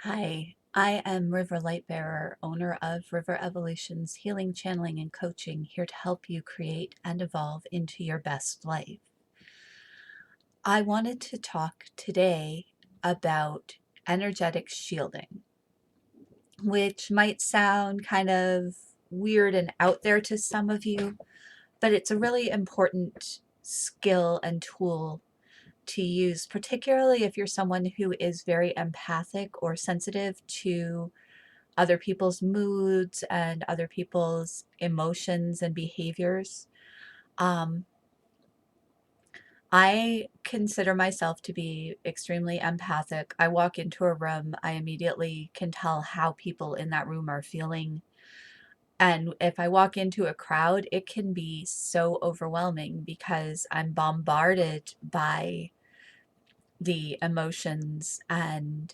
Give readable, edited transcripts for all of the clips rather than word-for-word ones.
Hi, I am River Lightbearer, owner of River Evolution's Healing, Channeling, and Coaching, here to help you create and evolve into your best life. I wanted to talk today about energetic shielding, which might sound kind of weird and out there to some of you, but it's a really important skill and tool to use, particularly if you're someone who is very empathic or sensitive to other people's moods and other people's emotions and behaviors. Um, I consider myself to be extremely empathic. I walk into a room, I immediately can tell how people in that room are feeling. And if I walk into a crowd, it can be so overwhelming because I'm bombarded by the emotions and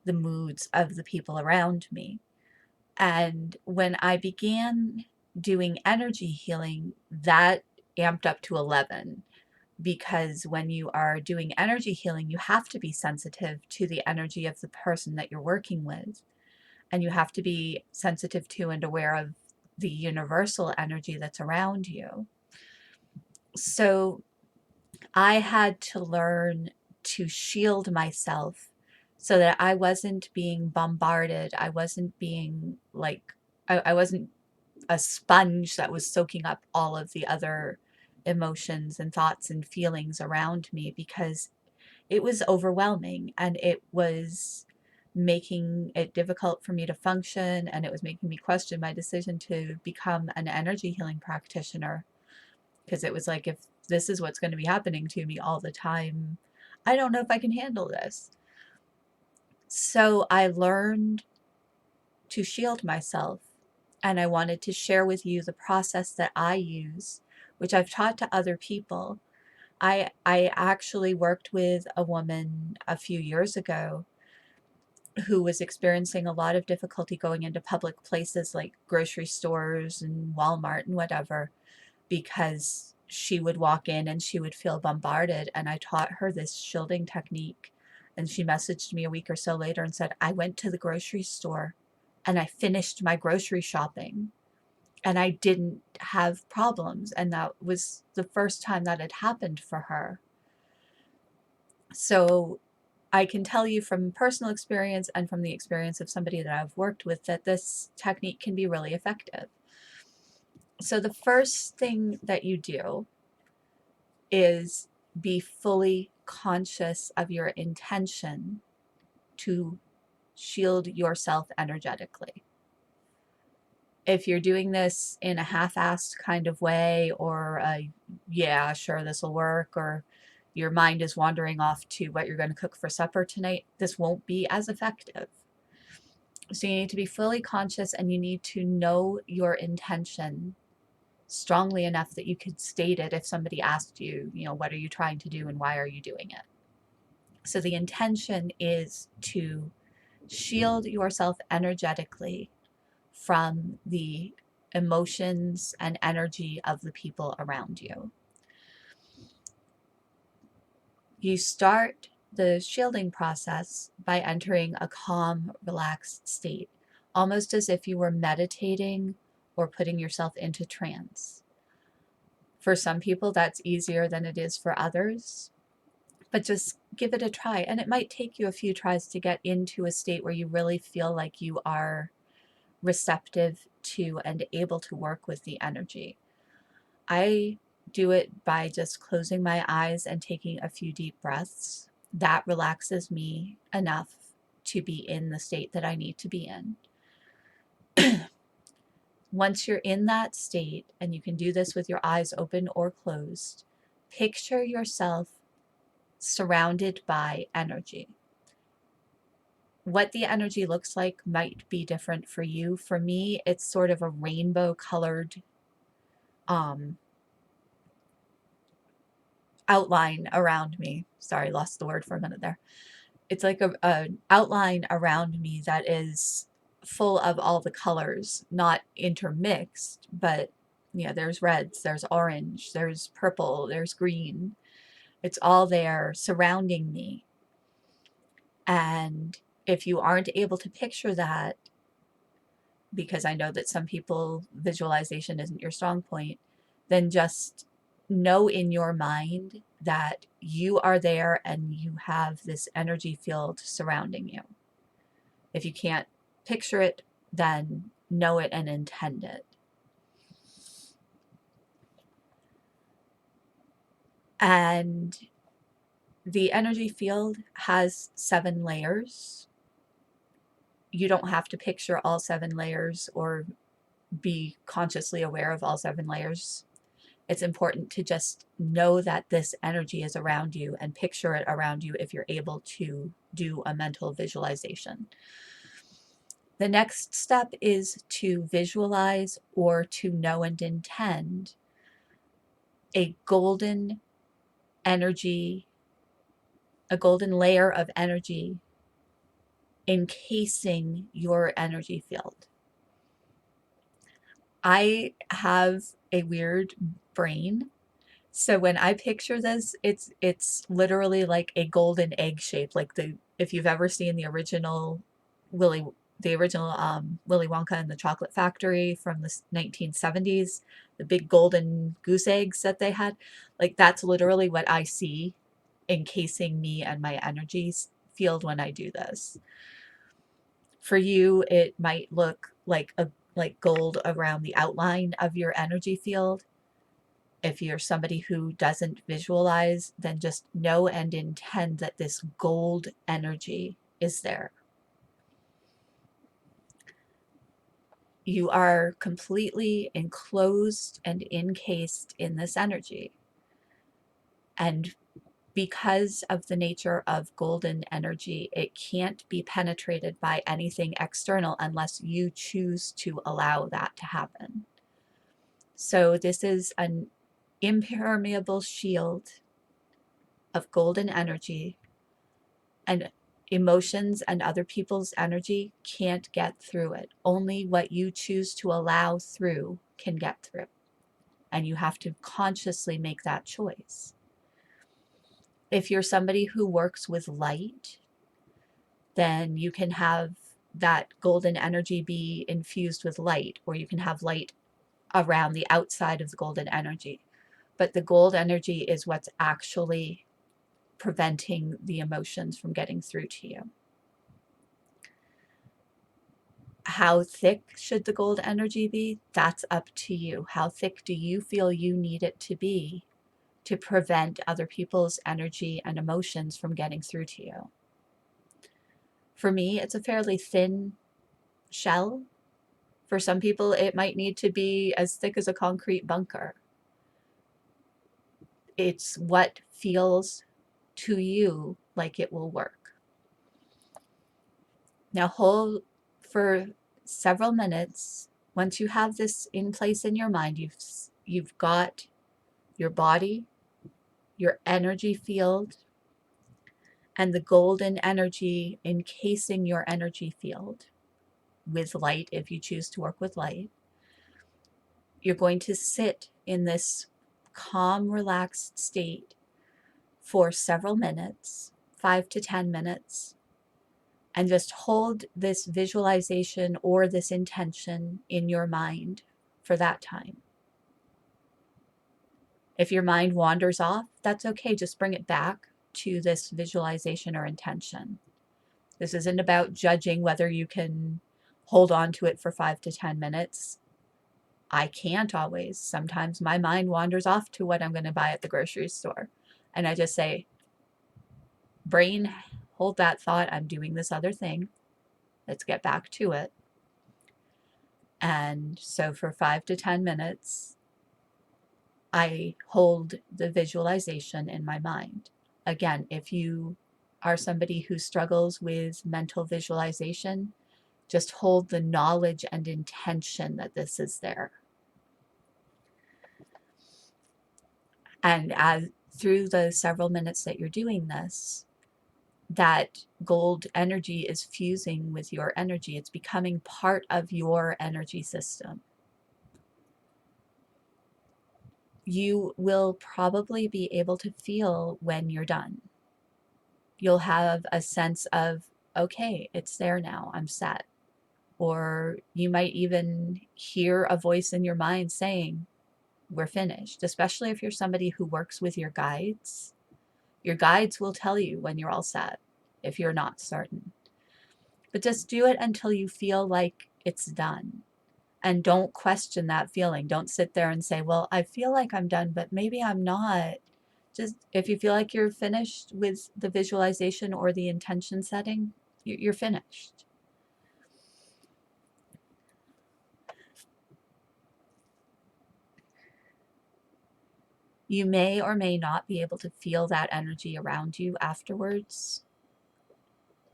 the moods of the people around me. And when I began doing energy healing, that amped up to 11, because when you are doing energy healing, you have to be sensitive to the energy of the person that you're working with. And you have to be sensitive to and aware of the universal energy that's around you. So I had to learn to shield myself so that I wasn't being bombarded. I wasn't being like, I wasn't a sponge that was soaking up all of the other emotions and thoughts and feelings around me, because it was overwhelming and it was making it difficult for me to function, and it was making me question my decision to become an energy healing practitioner, because it was like, if this is what's going to be happening to me all the time, I don't know if I can handle this. So I learned to shield myself, and I wanted to share with you the process that I use, which I've taught to other people. I actually worked with a woman a few years ago who was experiencing a lot of difficulty going into public places like grocery stores and Walmart and whatever, because she would walk in and she would feel bombarded. And I taught her this shielding technique. And she messaged me a week or so later and said, I went to the grocery store and I finished my grocery shopping and I didn't have problems. And that was the first time that had happened for her. So I can tell you from personal experience and from the experience of somebody that I've worked with that this technique can be really effective. So the first thing that you do is be fully conscious of your intention to shield yourself energetically. If you're doing this in a half-assed kind of way, or yeah, sure, this will work, or your mind is wandering off to what you're going to cook for supper tonight, this won't be as effective. So you need to be fully conscious, and you need to know your intention strongly enough that you could state it if somebody asked you, what are you trying to do and why are you doing it? So the intention is to shield yourself energetically from the emotions and energy of the people around you. You start the shielding process by entering a calm, relaxed state, almost as if you were meditating or putting yourself into trance. For some people, that's easier than it is for others, but just give it a try. And it might take you a few tries to get into a state where you really feel like you are receptive to and able to work with the energy. I do it by just closing my eyes and taking a few deep breaths. That relaxes me enough to be in the state that I need to be in. Once you're in that state, and you can do this with your eyes open or closed, picture yourself surrounded by energy. What the energy looks like might be different for you. For me, it's sort of a rainbow colored um, outline around me. Sorry, lost the word for a minute there. It's like a outline around me that is full of all the colors, not intermixed, but there's reds, there's orange, there's purple, there's green. It's all there surrounding me. And If you aren't able to picture that, because I know that some people visualization isn't your strong point, then just know in your mind that you are there and you have this energy field surrounding you. If you can't picture it, then know it and intend it. And the energy field has 7 layers. You don't have to picture all 7 layers or be consciously aware of all 7 layers. It's important to just know that this energy is around you and picture it around you if you're able to do a mental visualization. The next step is to visualize or to know and intend a golden energy, a golden layer of energy encasing your energy field. I have a weird brain. So when I picture this, it's literally like a golden egg shape, like the if you've ever seen the original Willy the original Willy Wonka and the Chocolate Factory from the 1970s, the big golden goose eggs that they had, like that's literally what I see encasing me and my energies field when I do this. For you, it might look like gold around the outline of your energy field. If you're somebody who doesn't visualize, then just know and intend that this gold energy is there. You are completely enclosed and encased in this energy. And because of the nature of golden energy, it can't be penetrated by anything external unless you choose to allow that to happen. So this is an impermeable shield of golden energy, and emotions and other people's energy can't get through it. Only what you choose to allow through can get through. And you have to consciously make that choice. If you're somebody who works with light, then you can have that golden energy be infused with light, or you can have light around the outside of the golden energy. But the gold energy is what's actually preventing the emotions from getting through to you. How thick should the gold energy be? That's up to you. How thick do you feel you need it to be to prevent other people's energy and emotions from getting through to you? For me, it's a fairly thin shell. For some people, it might need to be as thick as a concrete bunker. It's what feels to you like it will work. Now hold for several minutes. Once you have this in place in your mind, you've got your body, your energy field, and the golden energy encasing your energy field with light if you choose to work with light. You're going to sit in this calm, relaxed state for several minutes, 5 to 10 minutes, and just hold this visualization or this intention in your mind for that time. If your mind wanders off, that's okay. Just bring it back to this visualization or intention. This isn't about judging whether you can hold on to it for 5 to 10 minutes. I can't always. Sometimes my mind wanders off to what I'm going to buy at the grocery store. And I just say, brain, hold that thought. I'm doing this other thing. Let's get back to it. And so for 5 to 10 minutes, I hold the visualization in my mind. Again, if you are somebody who struggles with mental visualization, just hold the knowledge and intention that this is there. And as through the several minutes that you're doing this, that gold energy is fusing with your energy. It's becoming part of your energy system. You will probably be able to feel when you're done. You'll have a sense of okay, it's there now, I'm set. Or you might even hear a voice in your mind saying, we're finished, especially if you're somebody who works with your guides. Your guides will tell you when you're all set if you're not certain. But just do it until you feel like it's done. And don't question that feeling. Don't sit there and say, well, I feel like I'm done, but maybe I'm not. Just if you feel like you're finished with the visualization or the intention setting, you're finished. You may or may not be able to feel that energy around you afterwards,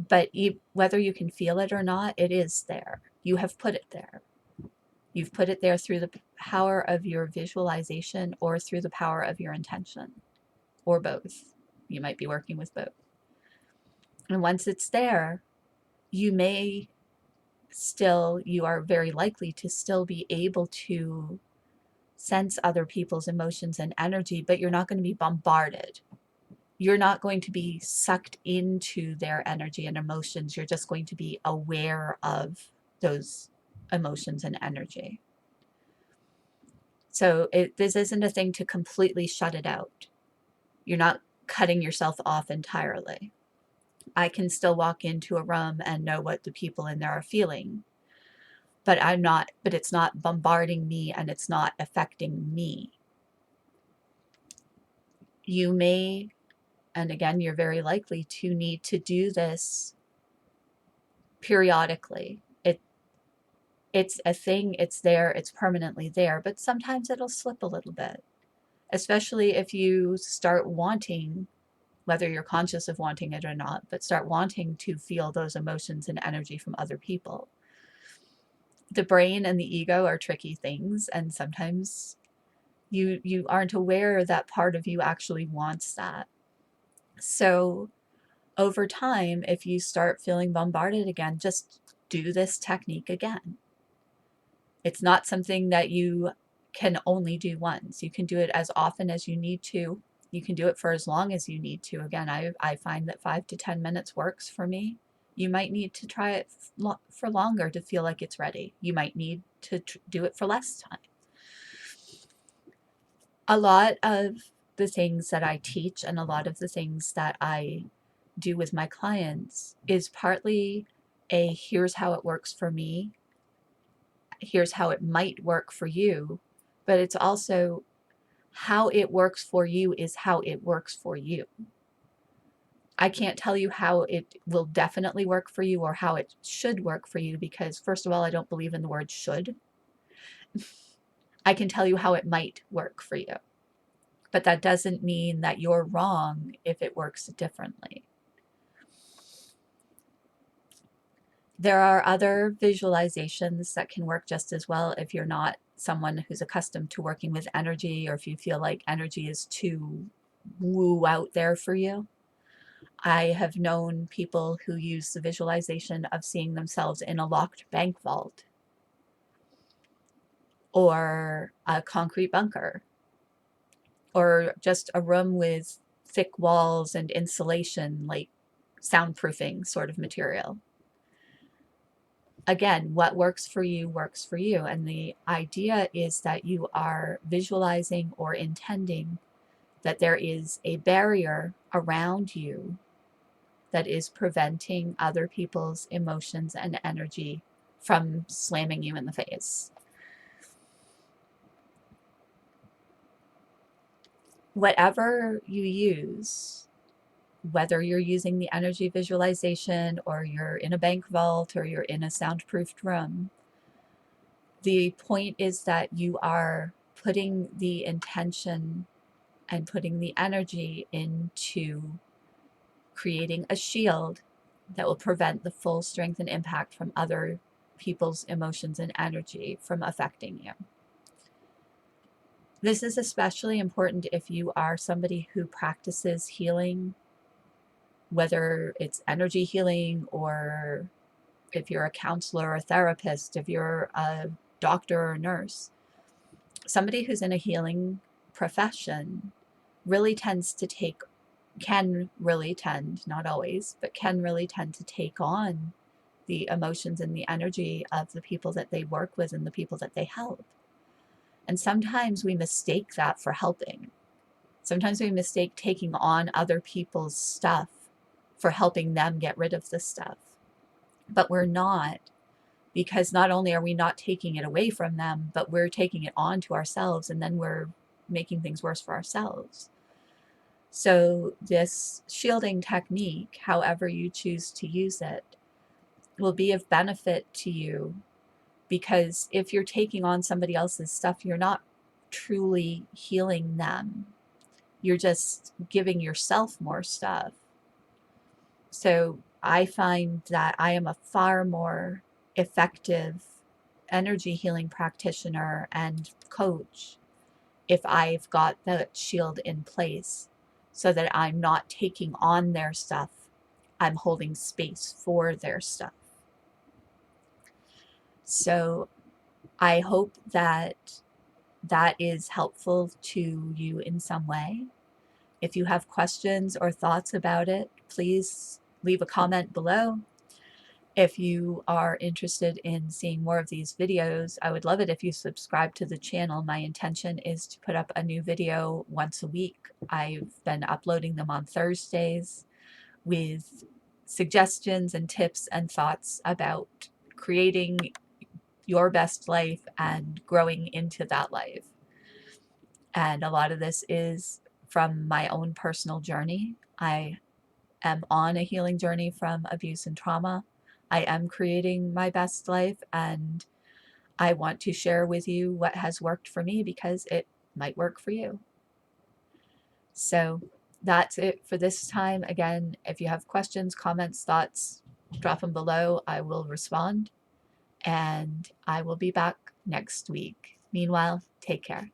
but whether you can feel it or not, it is there. You have put it there. You've put it there through the power of your visualization or through the power of your intention, or both. You might be working with both. And once it's there, you are very likely to still be able to sense other people's emotions and energy, but you're not going to be bombarded. You're not going to be sucked into their energy and emotions. You're just going to be aware of those emotions and energy. So this isn't a thing to completely shut it out. You're not cutting yourself off entirely. I can still walk into a room and know what the people in there are feeling, but it's not bombarding me and it's not affecting me. You may, and again, you're very likely to need to do this periodically. It's a thing, it's there, it's permanently there, but sometimes it'll slip a little bit, especially if you start wanting, whether you're conscious of wanting it or not, but start wanting to feel those emotions and energy from other people. The brain and the ego are tricky things, and sometimes you aren't aware that part of you actually wants that. So over time, if you start feeling bombarded again, just do this technique again. It's not something that you can only do once. You can do it as often as you need to. You can do it for as long as you need to. Again, I find that 5 to 10 minutes works for me. You might need to try it for longer to feel like it's ready. You might need to do it for less time. A lot of the things that I teach and a lot of the things that I do with my clients is partly here's how it works for me, here's how it might work for you, but it's also how it works for you is how it works for you. I can't tell you how it will definitely work for you or how it should work for you because, first of all, I don't believe in the word should. I can tell you how it might work for you, but that doesn't mean that you're wrong if it works differently. There are other visualizations that can work just as well if you're not someone who's accustomed to working with energy or if you feel like energy is too woo out there for you. I have known people who use the visualization of seeing themselves in a locked bank vault or a concrete bunker or just a room with thick walls and insulation, like soundproofing sort of material. Again, what works for you works for you. And the idea is that you are visualizing or intending that there is a barrier around you that is preventing other people's emotions and energy from slamming you in the face. Whatever you use, whether you're using the energy visualization or you're in a bank vault or you're in a soundproofed room, the point is that you are putting the intention and putting the energy into creating a shield that will prevent the full strength and impact from other people's emotions and energy from affecting you. This is especially important if you are somebody who practices healing, whether it's energy healing or if you're a counselor or a therapist, if you're a doctor or nurse. Somebody who's in a healing profession really tends to take can really tend, not always, but can really tend to take on the emotions and the energy of the people that they work with and the people that they help. And sometimes we mistake that for helping. Sometimes we mistake taking on other people's stuff for helping them get rid of the stuff. But we're not, because not only are we not taking it away from them, but we're taking it on to ourselves, and then we're making things worse for ourselves. So this shielding technique, however you choose to use it, will be of benefit to you, because if you're taking on somebody else's stuff, you're not truly healing them. You're just giving yourself more stuff. So I find that I am a far more effective energy healing practitioner and coach if I've got the shield in place, so that I'm not taking on their stuff. I'm holding space for their stuff. So I hope that that is helpful to you in some way. If you have questions or thoughts about it, please leave a comment below. If you are interested in seeing more of these videos, I would love it if you subscribe to the channel. My intention is to put up a new video once a week. I've been uploading them on Thursdays with suggestions and tips and thoughts about creating your best life and growing into that life. And a lot of this is from my own personal journey. I am on a healing journey from abuse and trauma. I am creating my best life, and I want to share with you what has worked for me, because it might work for you. So that's it for this time. Again, if you have questions, comments, thoughts, drop them below. I will respond, and I will be back next week. Meanwhile, take care.